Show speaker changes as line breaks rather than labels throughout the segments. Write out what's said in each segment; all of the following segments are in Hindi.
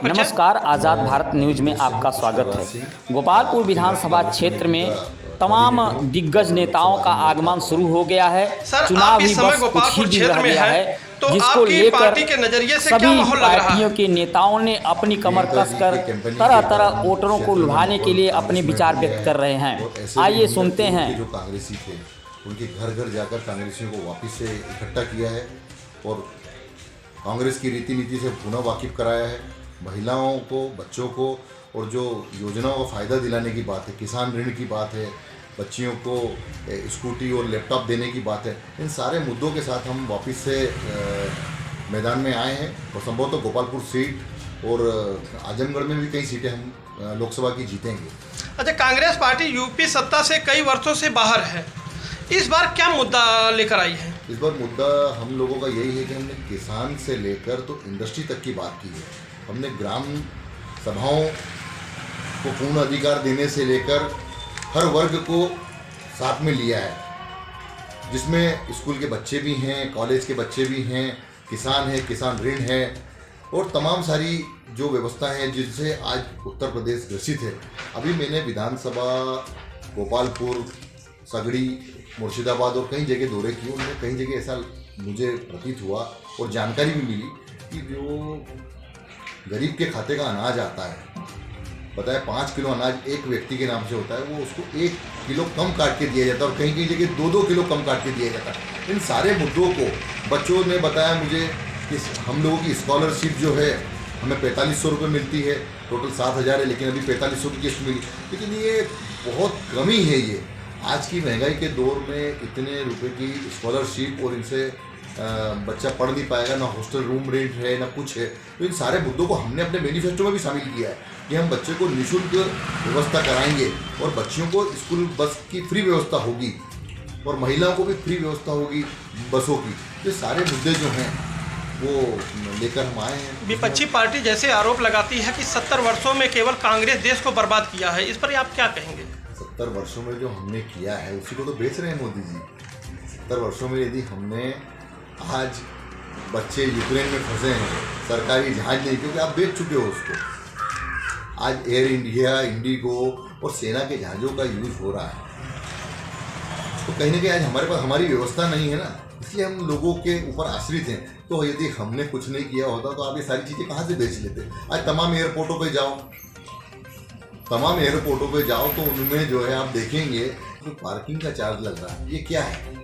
नमस्कार, आज़ाद भारत न्यूज में आपका स्वागत है। गोपालपुर विधानसभा क्षेत्र में तमाम दिग्गज नेताओं का आगमन शुरू हो गया है। चुनाव ही बस कुछ ही दिन रह गया है, जिसको लेकर सभी पार्टियों के नेताओं ने अपनी कमर कसकर तरह तरह वोटरों को लुभाने के लिए अपने विचार व्यक्त कर रहे हैं। आइए सुनते हैं।
जो कांग्रेसी थे उनके घर घर जाकर कांग्रेसियों को वापस से इकट्ठा किया है और कांग्रेस की रीति नीति से पुनः वाकिफ कराया है। महिलाओं को, बच्चों को और जो योजनाओं का फ़ायदा दिलाने की बात है, किसान ऋण की बात है, बच्चियों को स्कूटी और लैपटॉप देने की बात है, इन सारे मुद्दों के साथ हम वापस से मैदान में आए हैं। और संभवतः तो गोपालपुर सीट और आजमगढ़ में भी कई सीटें हम लोकसभा की जीतेंगे।
अच्छा, कांग्रेस पार्टी यूपी सत्ता से कई वर्षों से बाहर है, इस बार क्या मुद्दा लेकर आई है?
इस बार मुद्दा हम लोगों का यही है कि हमने किसान से लेकर तो इंडस्ट्री तक की बात की है। हमने ग्राम सभाओं को पूर्ण अधिकार देने से लेकर हर वर्ग को साथ में लिया है, जिसमें स्कूल के बच्चे भी हैं, कॉलेज के बच्चे भी हैं, किसान है, किसान ऋण है और तमाम सारी जो व्यवस्था है जिनसे आज उत्तर प्रदेश ग्रसित है। अभी मैंने विधानसभा गोपालपुर, सगड़ी, मुर्शिदाबाद और कई जगह दौरे किए। उनमें कई जगह ऐसा मुझे प्रतीत हुआ और जानकारी भी मिली कि जो गरीब के खाते का अनाज आता है, पता है 5 किलो अनाज एक व्यक्ति के नाम से होता है, वो उसको 1 किलो कम काट के दिया जाता है और कहीं कहीं जगह 2-2 किलो कम काट के दिया जाता है। इन सारे मुद्दों को बच्चों ने बताया मुझे कि हम लोगों की स्कॉलरशिप जो है हमें 4500 रुपये मिलती है, टोटल 7000 है, लेकिन अभी 4500 की किस्त मिली। लेकिन ये बहुत कमी है। ये आज की महंगाई के दौर में इतने रुपए की स्कॉलरशिप और इनसे बच्चा पढ़ नहीं पाएगा, ना हॉस्टल रूम रेंट है ना कुछ है। तो इन सारे मुद्दों को हमने अपने मैनिफेस्टो में भी शामिल किया है कि हम बच्चे को निःशुल्क व्यवस्था कराएंगे और बच्चियों को स्कूल बस की फ्री व्यवस्था होगी और महिलाओं को भी फ्री व्यवस्था होगी बसों की। ये सारे मुद्दे जो हैं वो लेकर हम आए हैं।
विपक्षी पार्टी जैसे आरोप लगाती है कि 70 वर्षों में केवल कांग्रेस देश को बर्बाद किया है, इस पर आप क्या कहेंगे?
70 वर्षों में जो हमने किया है उसी को तो बेच रहे हैं मोदी जी। 70 वर्षों में यदि हमने आज बच्चे यूक्रेन में फंसे हैं, सरकारी जहाज नहीं, क्योंकि आप बेच चुके हो उसको। आज एयर इंडिया, इंडिगो और सेना के जहाज़ों का यूज हो रहा है। तो कहीं ना कहीं आज हमारे पास हमारी व्यवस्था नहीं है ना, इसलिए हम लोगों के ऊपर आश्रित हैं। तो यदि हमने कुछ नहीं किया होता तो आप ये सारी चीज़ें कहाँ से बेच लेते? आज तमाम एयरपोर्टों पे जाओ तो उनमें जो है आप देखेंगे तो पार्किंग का चार्ज लग रहा है। ये क्या है?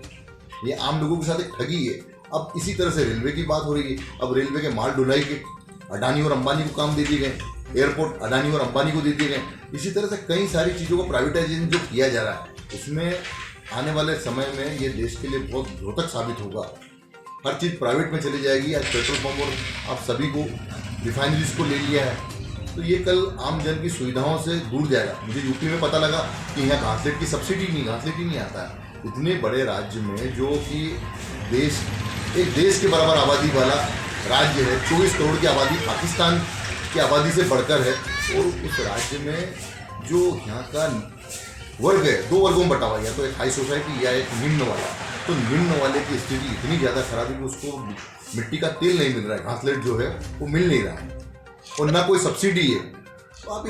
ये आम लोगों के साथ एक ठगी है। अब इसी तरह से रेलवे की बात हो रही है। अब रेलवे के माल ढुलाई के अडानी और अंबानी को काम दे दिए गए, एयरपोर्ट अडानी और अंबानी को दे दिए गए। इसी तरह से कई सारी चीज़ों को प्राइवेटाइजेशन जो किया जा रहा है, उसमें आने वाले समय में ये देश के लिए बहुत घातक साबित होगा। हर चीज़ प्राइवेट में चली जाएगी। आज पेट्रोल पंप और आप सभी को रिफाइनरीज को ले लिया है, तो ये कल आम जन की सुविधाओं से दूर जाएगा। मुझे यूपी में पता लगा कि यहाँ घासलेट की सब्सिडी नहीं आता है। इतने बड़े राज्य में जो कि एक देश के बराबर आबादी वाला राज्य है, 24 करोड़ की आबादी पाकिस्तान की आबादी से बढ़कर है, और उस राज्य में जो यहाँ का वर्ग है 2 वर्गों में बटा हुआ है, तो एक हाई सोसाइटी या एक निम्न वाला। तो निम्न वाले की स्थिति इतनी ज़्यादा खराब है कि उसको मिट्टी का तेल नहीं मिल रहा है, घासलेट जो है वो मिल नहीं रहा है और ना कोई सब्सिडी है। तो आप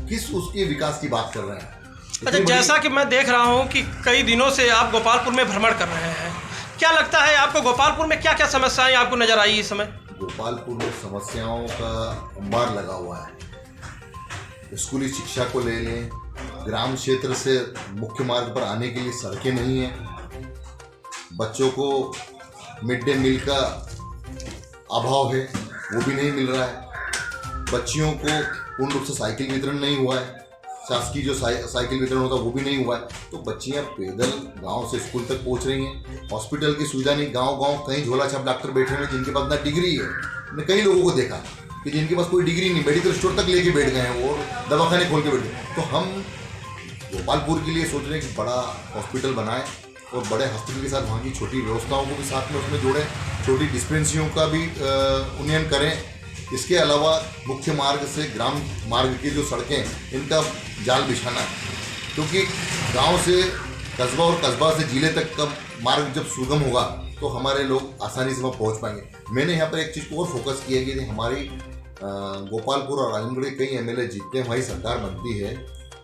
किस उसके विकास की बात कर रहे हैं?
अच्छा, जैसा कि मैं देख रहा हूं कि कई दिनों से आप गोपालपुर में भ्रमण कर रहे हैं, क्या लगता है आपको गोपालपुर में क्या क्या समस्याएं आपको नजर आई इस समय?
गोपालपुर में समस्याओं का अंबार लगा हुआ है। स्कूली शिक्षा को ले लें, ग्राम क्षेत्र से मुख्य मार्ग पर आने के लिए सड़कें नहीं हैं, बच्चों को मिड डे मील का अभाव है, वो भी नहीं मिल रहा है, बच्चियों को पूर्ण रूप से साइकिल वितरण नहीं हुआ है, शासकीय जो साइकिल वितरण होता है वो भी नहीं हुआ है। तो बच्चियां पैदल गांव से स्कूल तक पहुंच रही हैं। हॉस्पिटल की सुविधा नहीं, गांव कहीं झोला छाप डॉक्टर बैठे हुए जिनके पास ना डिग्री है। मैंने कई लोगों को देखा कि जिनके पास कोई डिग्री नहीं, मेडिकल स्टोर तक लेके बैठ गए हैं और दवाखाने खोल के बैठ गए। तो हम गोपालपुर के लिए सोच रहे हैं कि बड़ा हॉस्पिटल बनाएं और बड़े हॉस्पिटल के साथ वहाँ की छोटी व्यवस्थाओं को भी साथ में उसमें जोड़ें, छोटी डिस्पेंसरियों का भी उन्नयन करें। इसके अलावा मुख्य मार्ग से ग्राम मार्ग की जो सड़कें, इनका जाल बिछाना है, क्योंकि गांव से कस्बा और कस्बा से जिले तक का मार्ग जब सुगम होगा तो हमारे लोग आसानी से वहाँ पहुँच पाएंगे। मैंने यहाँ पर एक चीज़ को और फोकस किया कि हमारी गोपालपुर और आजमगढ़ के कई एमएलए जीतते हैं, हमारी सरकार बनती है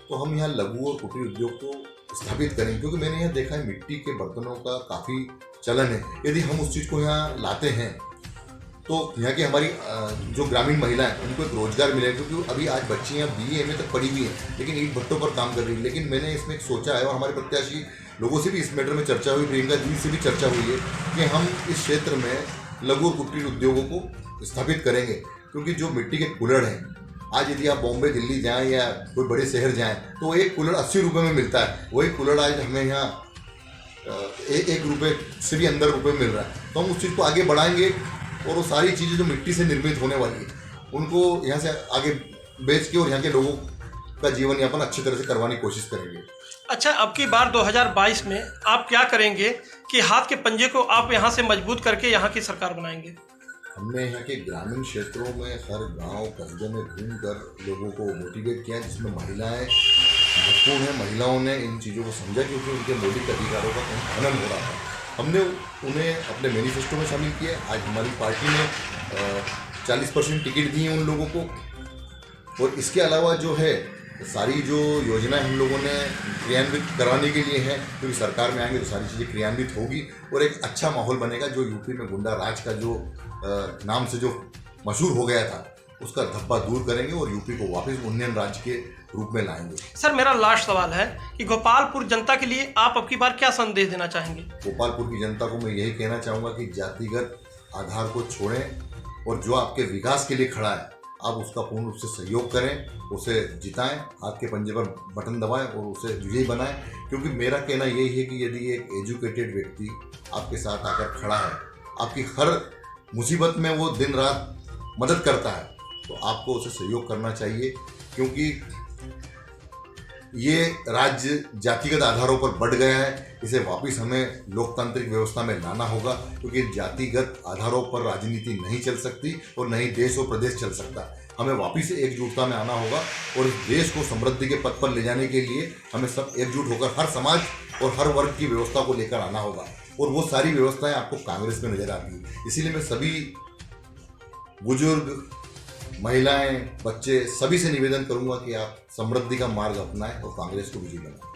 तो हम यहाँ लघु और कुटीर उद्योग को स्थापित करेंगे, क्योंकि मैंने यहाँ देखा है मिट्टी के बर्तनों का काफ़ी चलन है। यदि हम उस चीज़ को यहाँ लाते हैं तो यहाँ की हमारी जो ग्रामीण महिलाएं उनको एक रोजगार मिलेगा, क्योंकि अभी आज बच्ची यहाँ BA MA तक पढ़ी हुई हैं लेकिन ईंट भट्टों पर काम कर रही है। लेकिन मैंने इसमें एक सोचा है और हमारे प्रत्याशी लोगों से भी इस मैटर में चर्चा हुई, प्रियंका जी से भी चर्चा हुई है कि हम इस क्षेत्र में लघु और कुटीर उद्योगों को स्थापित करेंगे। क्योंकि जो मिट्टी के कुल्हड़ हैं, आज यदि आप बॉम्बे दिल्ली जाएँ या कोई बड़े शहर जाएँ तो एक कुल्हड़ 80 रुपये में मिलता है, वही कुल्हड़ आज हमें यहाँ 1 रुपये से भी अंदर रुपये मिल रहा है। तो हम उस चीज़ को आगे बढ़ाएंगे और वो सारी चीज़ें जो मिट्टी से निर्मित होने वाली है उनको यहाँ से आगे बेच के और यहाँ के लोगों का जीवन यापन अच्छी तरह से करवाने की कोशिश करेंगे।
अच्छा, अब की बार 2022 में आप क्या करेंगे कि हाथ के पंजे को आप यहाँ से मजबूत करके यहाँ की सरकार बनाएंगे?
हमने यहाँ के ग्रामीण क्षेत्रों में हर गांव कस्बे में घूम कर लोगों को मोटिवेट किया, जिसमें महिलाएं भरपूर हैं। महिलाओं ने इन चीज़ों को समझा क्योंकि उनके मौलिक अधिकारों का हनन हो रहा था। हमने उन्हें अपने मैनिफेस्टो में शामिल किया। आज हमारी पार्टी ने 40% टिकट दी हैं उन लोगों को, और इसके अलावा जो है सारी जो योजनाएं हम लोगों ने क्रियान्वित कराने के लिए हैं, क्योंकि सरकार में आएंगे तो सारी चीज़ें क्रियान्वित होगी और एक अच्छा माहौल बनेगा। जो यूपी में गुंडा राज का जो नाम से जो मशहूर हो गया था उसका धब्बा दूर करेंगे और यूपी को वापस उन्नयन राज्य के रूप में लाएंगे।
सर, मेरा लास्ट सवाल है कि गोपालपुर जनता के लिए आप अब की बार क्या संदेश देना चाहेंगे?
गोपालपुर की जनता को मैं यही कहना चाहूँगा कि जातिगत आधार को छोड़ें और जो आपके विकास के लिए खड़ा है आप उसका पूर्ण रूप से सहयोग करें, उसे जिताएं, हाथ के पंजे पर बटन दबाएं और उसे विजयी बनाएं। क्योंकि मेरा कहना यही है कि यदि एक एजुकेटेड व्यक्ति आपके साथ आकर खड़ा है, आपकी हर मुसीबत में वो दिन रात मदद करता है, तो आपको उसे सहयोग करना चाहिए। क्योंकि ये राज्य जातिगत आधारों पर बढ़ गया है, इसे वापस हमें लोकतांत्रिक व्यवस्था में लाना होगा, क्योंकि जातिगत आधारों पर राजनीति नहीं चल सकती और न ही देश और प्रदेश चल सकता। हमें वापस से एकजुटता में आना होगा और इस देश को समृद्धि के पथ पर ले जाने के लिए हमें सब एकजुट होकर हर समाज और हर वर्ग की व्यवस्था को लेकर आना होगा, और वो सारी व्यवस्थाएं आपको कांग्रेस में नजर आती है। इसीलिए मैं सभी बुजुर्ग, महिलाएं, बच्चे सभी से निवेदन करूंगा कि आप समृद्धि का मार्ग अपनाएं और कांग्रेस को विजयी बनाएं।